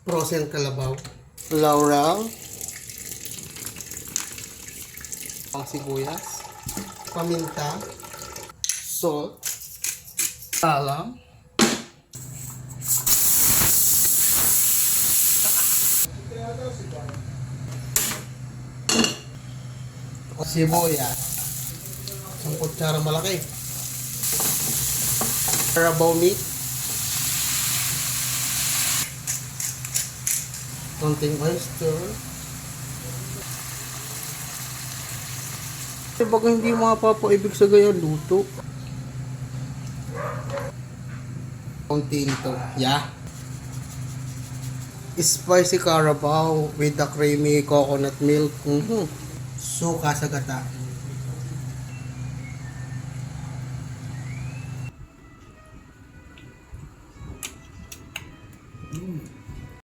frozen kalabaw, laurel, ang sibuyas, paminta, salt, talam, sibuyas, isang kutsara malaki, carabao meat, konting oyster. Baga hindi mapapaibig sa ganyan luto. Konting to, yeah. Spicy carabao with the creamy coconut milk. Suka sa gata.